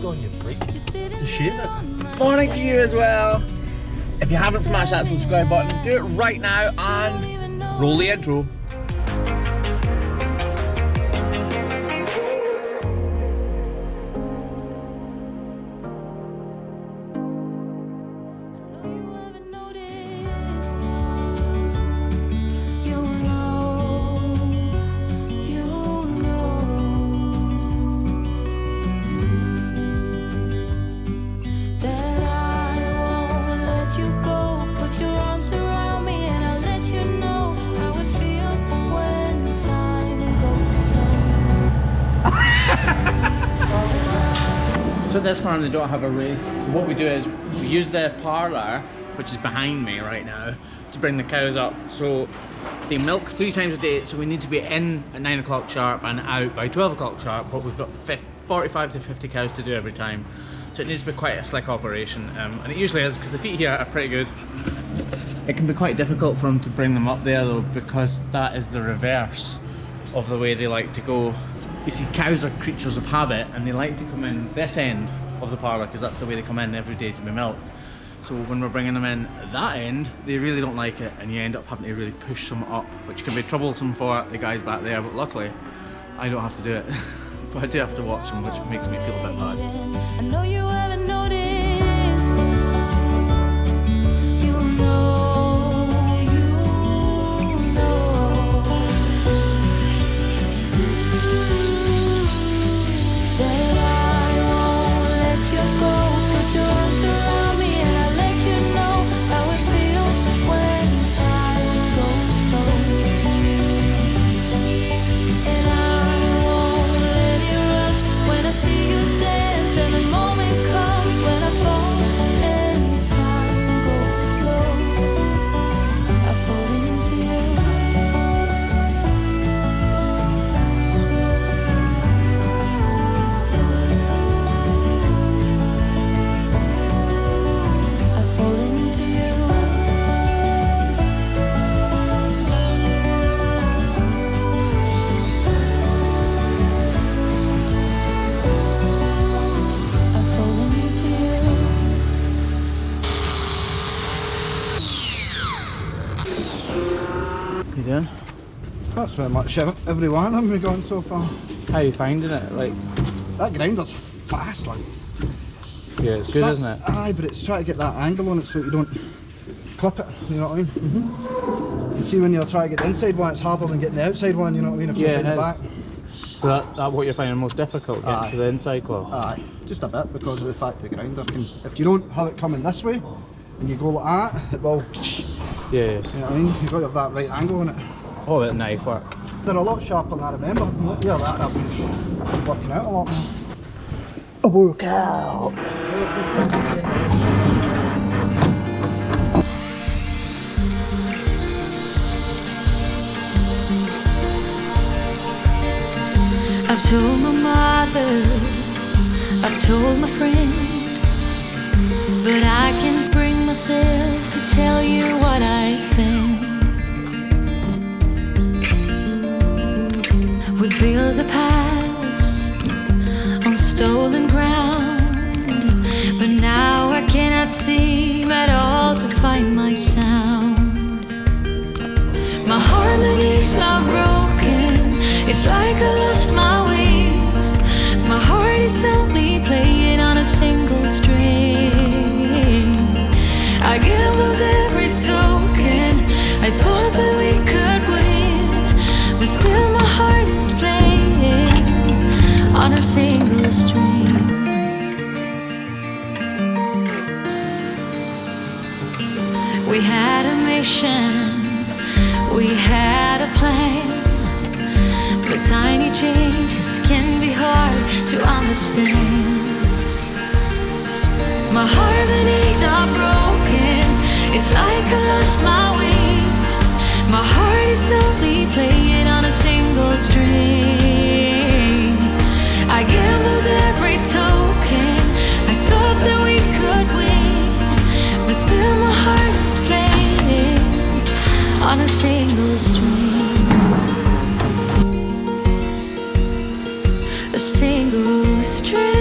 on your feet to shape it. Morning to you as well. If you haven't smashed that subscribe button, do it right now and roll the intro. So this farm they don't have a race, so what we do is we use the parlour, which is behind me right now, to bring the cows up. So they milk 3 times a day, so we need to be in at 9 o'clock sharp and out by 12 o'clock sharp, but we've got 45 to 50 cows to do every time. So it needs to be quite a slick operation, and it usually is because the feet here are pretty good. It can be quite difficult for them to bring them up there though, because that is the reverse of the way they like to go. You see, cows are creatures of habit and they like to come in this end of the parlour because that's the way they come in every day to be milked. So when we're bringing them in that end, they really don't like it and you end up having to really push them up, which can be troublesome for the guys back there, but luckily I don't have to do it. But I do have to watch them, which makes me feel a bit bad. I know you haven't noticed. That's pretty much every one of them we've gone so far. How are you finding it? Like, that grinder's fast, like. Yeah, it's good, isn't it? Aye, but it's trying to get that angle on it so you don't clip it, you know what I mean? Mm-hmm. You see when you're trying to get the inside one, it's harder than getting the outside one, you know what I mean, if you're getting the back. So that's what you're finding most difficult, getting to the inside claw? Aye, just a bit because of the fact the grinder can, if you don't have it coming this way, and you go like that, it will, yeah. You know what I mean? You've got to have that right angle on it. Oh, that knife work. They're a lot sharper than I remember. Yeah, that was working out a lot more. A workout. I've told my mother, I've told my friend, but I can't bring myself to tell you what I think. We built a path on stolen ground, but now I cannot seem at all to find my sound. My harmonies are broken, it's like I lost my wings. My heart is only playing on a single string. I gambled every token, I thought that we could win, but still my heart is playing on a single string. We had a mission, we had a plan, but tiny changes can be hard to understand. My harmonies are broken, it's like I lost my wings. My heart is only playing on a single string. I gambled every token, I thought that we could win, but still my heart is playing on a single string. A single string.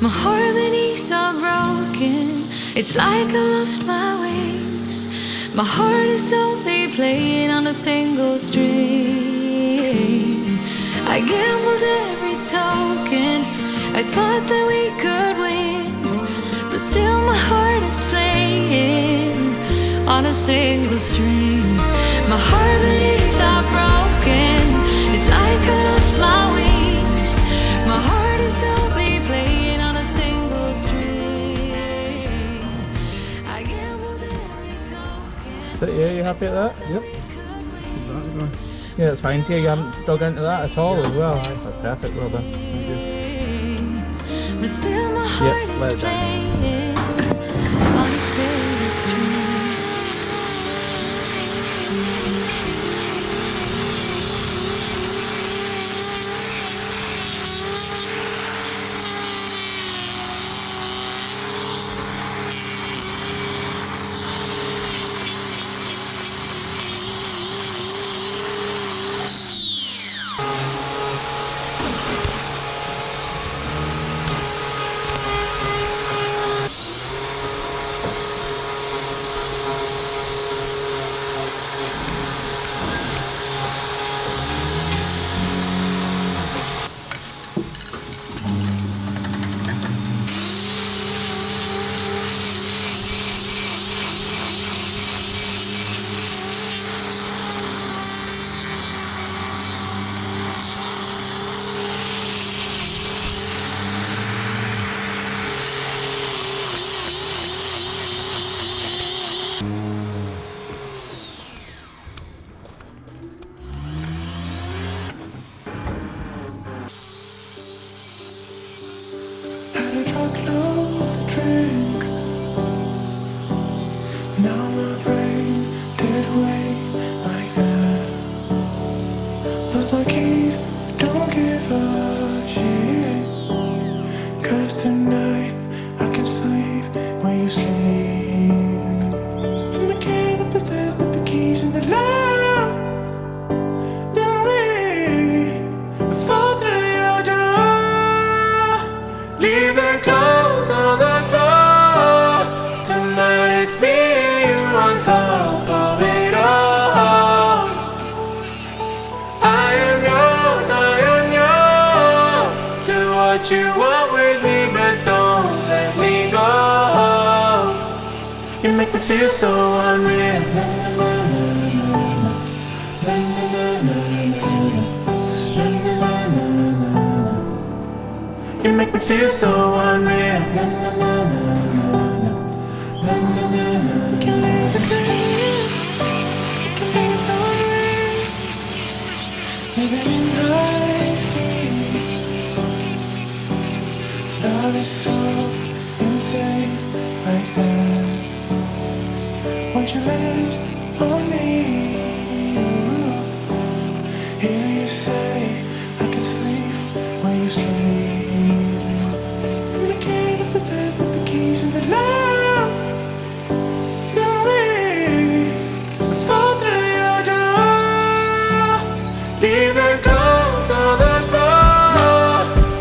My harmonies are broken. It's like I lost my wings. My heart is only playing on a single string. I gambled every token. I thought that we could win, but still my heart is playing on a single string. My harmonies are broken. It's like I lost my wings. My heart is only playing on a single string. I gambled every token. But yeah, you happy at that? Yep. Yeah, it's fine. See, you haven't dug into that at all as well. That's perfect, well done. Thank you. But still my heart let is it down. playing on a single string. Now my brain's dead weight like that. Lost my keys, don't give a shit. 'Cause tonight I can sleep when you sleep. From the king up the stairs, put the keys in the lock. Then we fall through your door. Leave the clothes on the floor. Tonight it's me and you on top of it all. I am yours, do what you want with me, but don't let me go. You make me feel so unreal. You make me feel so unreal. We can live the dream. We can be so real. Living in high speed. Love is so insane like that. Want your lips on me? Hear you say I can sleep when you sleep. From the king up the stairs, put the keys in the lock. Then we fall through your door. Leave the clothes on the floor.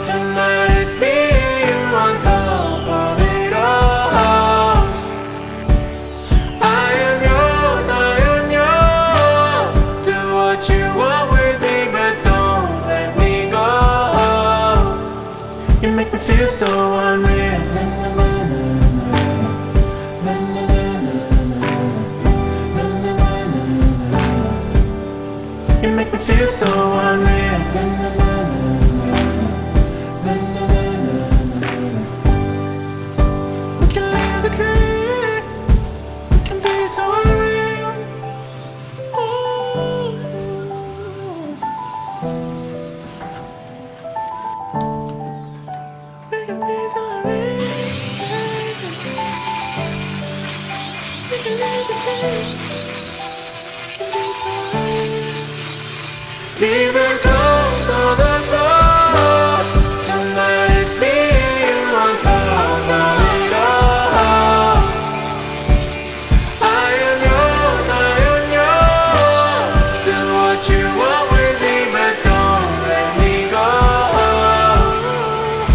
Tonight it's me and you on top of it all. I am yours, do what you want with me, but don't let me go. You make me feel so unreal. You make me feel so unreal. We can live the dream. We can be so unreal. Ooh. We can be so unreal. We can live the dream. We can be so unreal. Leave the clothes on the floor. Tonight it's me and you on top of it all. I am yours, do what you want with me, but don't let me go.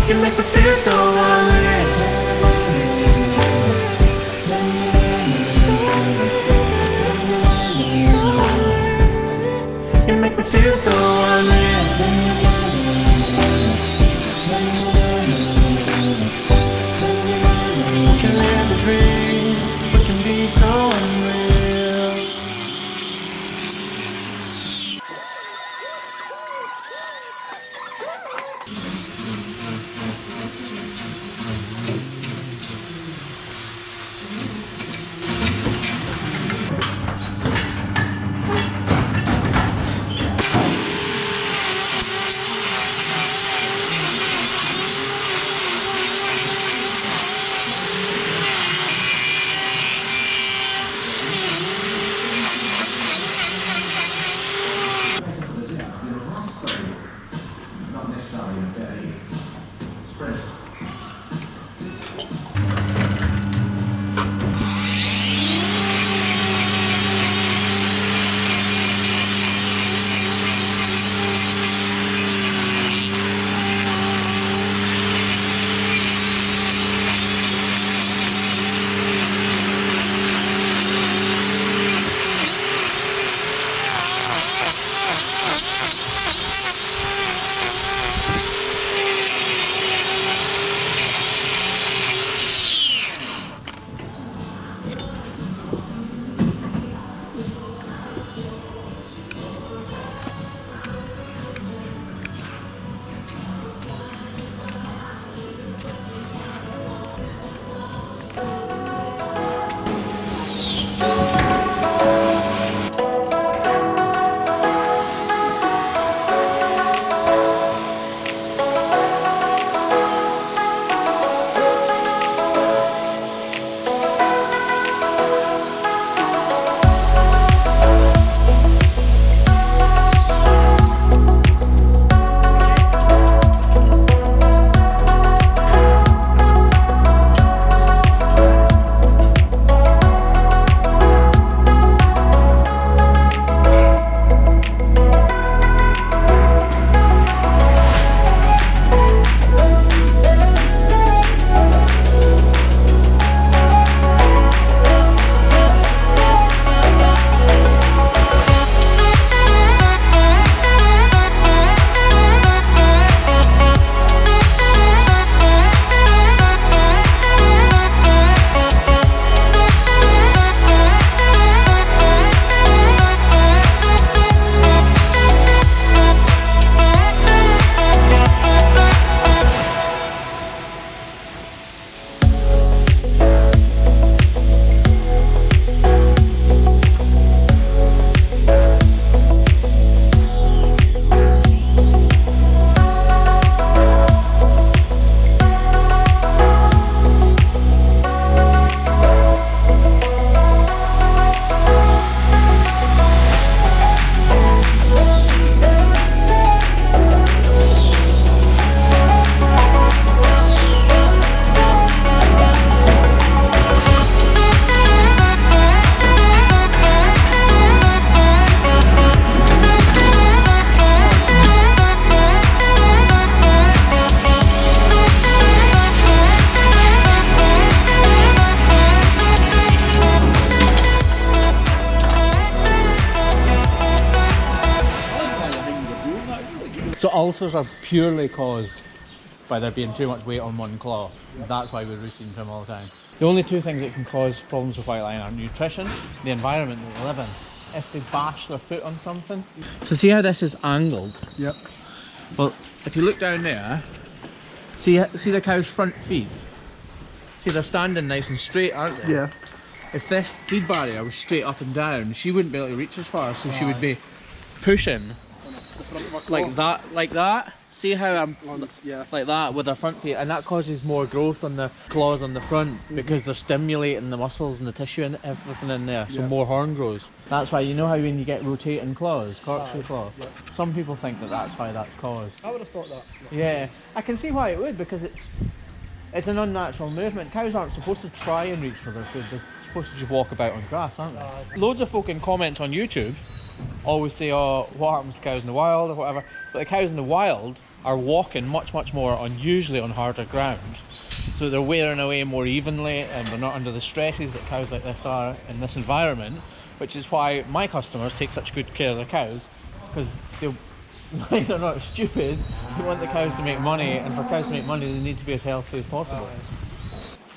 You make me feel so So ulcers are purely caused by there being too much weight on one claw. That's why we routine trim all the time. The only two things that can cause problems with white line are nutrition, the environment that they live in. If they bash their foot on something. So see how this is angled? Yep. Well, if you look down there, see the cow's front feet? See, they're standing nice and straight, aren't they? Yeah. If this feed barrier was straight up and down, she wouldn't be able to reach as far, so she would be pushing like that. See how I'm like that with her front feet, and that causes more growth on the claws on the front because they're stimulating the muscles and the tissue and everything in there, so more horn grows. That's why, you know how when you get rotating claws, corkscrew claw, some people think that that's why that's caused. I would have thought that. Yeah, I can see why it would, because it's an unnatural movement. Cows aren't supposed to try and reach for their food, they're supposed to just walk about on grass, aren't they? Loads of folk in comments on YouTube always say, oh, what happens to cows in the wild or whatever, but the cows in the wild are walking much more usually on harder ground, so they're wearing away more evenly and they're not under the stresses that cows like this are in this environment, which is why my customers take such good care of their cows, because they're not stupid. They want the cows to make money, and for cows to make money they need to be as healthy as possible.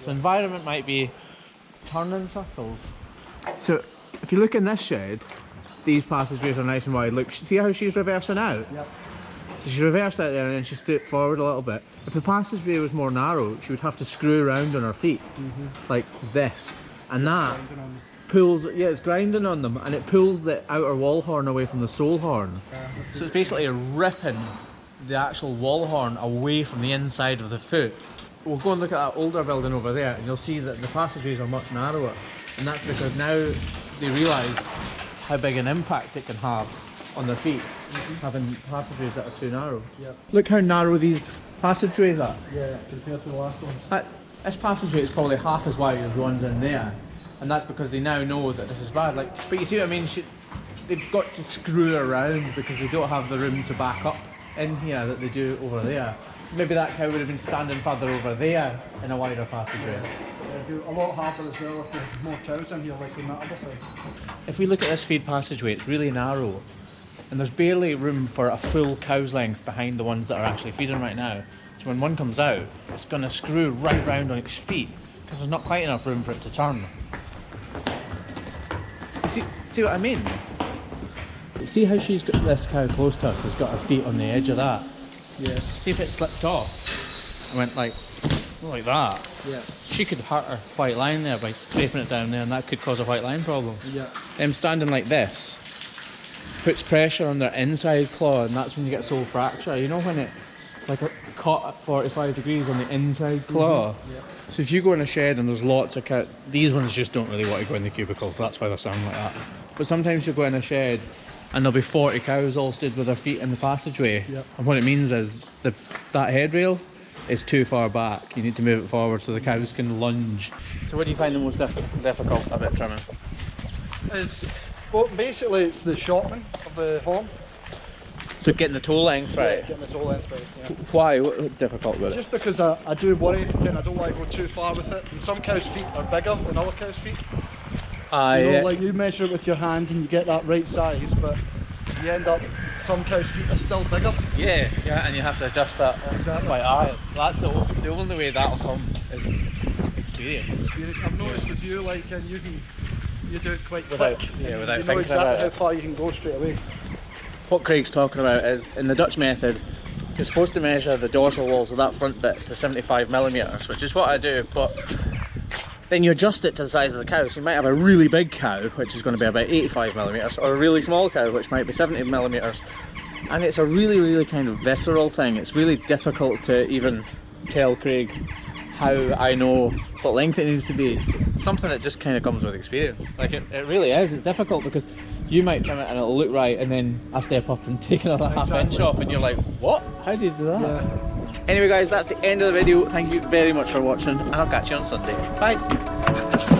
So environment might be turning circles. So if you look in this shed, these passageways are nice and wide. Look, see how she's reversing out? Yep. So she reversed out there and then she stepped forward a little bit. If the passageway was more narrow, she would have to screw around on her feet, like this. And that pulls, yeah, it's grinding on them, and it pulls the outer wall horn away from the sole horn. So it's basically ripping the actual wall horn away from the inside of the foot. We'll go and look at that older building over there and you'll see that the passageways are much narrower. And that's because now they realise how big an impact it can have on their feet, having passageways that are too narrow. Yep. Look how narrow these passageways are. Yeah, compared to the last ones. This passageway is probably half as wide as the ones in there, and that's because they now know that this is bad. Like, but you see what I mean? They've got to screw around because they don't have the room to back up in here that they do over there. Maybe that cow would have been standing further over there in a wider passageway. A lot harder as well if there's more cows in here, like on that other side. If we look at this feed passageway, it's really narrow, and there's barely room for a full cow's length behind the ones that are actually feeding right now. So when one comes out, it's going to screw right round on its feet because there's not quite enough room for it to turn. See what I mean? See how she's got this cow close to us, has got her feet on the edge of that? Yes. See if it slipped off and went like that. Yeah. She could hurt her white line there by scraping it down there, and that could cause a white line problem. Yeah. Them standing like this puts pressure on their inside claw, and that's when you get a sole fracture. You know when it's like caught at 45 degrees on the inside claw? Yeah. So if you go in a shed and there's lots of cows, these ones just don't really want to go in the cubicles, that's why they're sounding like that. But sometimes you go in a shed and there'll be 40 cows all stood with their feet in the passageway. Yep. And what it means is that headrail is too far back. You need to move it forward so the cows can lunge. So what do you find the most difficult about trimming? Well, basically it's the shortening of the horn. So getting the toe length right? Yeah, getting the toe length right, yeah. Why? What's difficult with it? Just because I do worry and I don't want to go too far with it. And some cows' feet are bigger than other cows' feet. Like you measure it with your hand and you get that right size, but you end up, some cows' feet are still bigger. Yeah, and you have to adjust that by eye. That's the only way that'll come is experience. I've noticed with you, like, you do it quite without quick. Yeah, without you know thinking about exactly how far you can go straight away. What Craig's talking about is, in the Dutch method, you're supposed to measure the dorsal walls of that front bit to 75mm, which is what I do, but then you adjust it to the size of the cow. So you might have a really big cow, which is going to be about 85mm, or a really small cow, which might be 70mm. And it's a really kind of visceral thing. It's really difficult to even tell Craig how I know what length it needs to be. Something that just kind of comes with experience. Like it really is. It's difficult because you might trim it and it'll look right, and then I step up and take another half inch off and you're like, what? How did you do that? Yeah. Anyway guys, that's the end of the video. Thank you very much for watching, and I'll catch you on Sunday. Bye!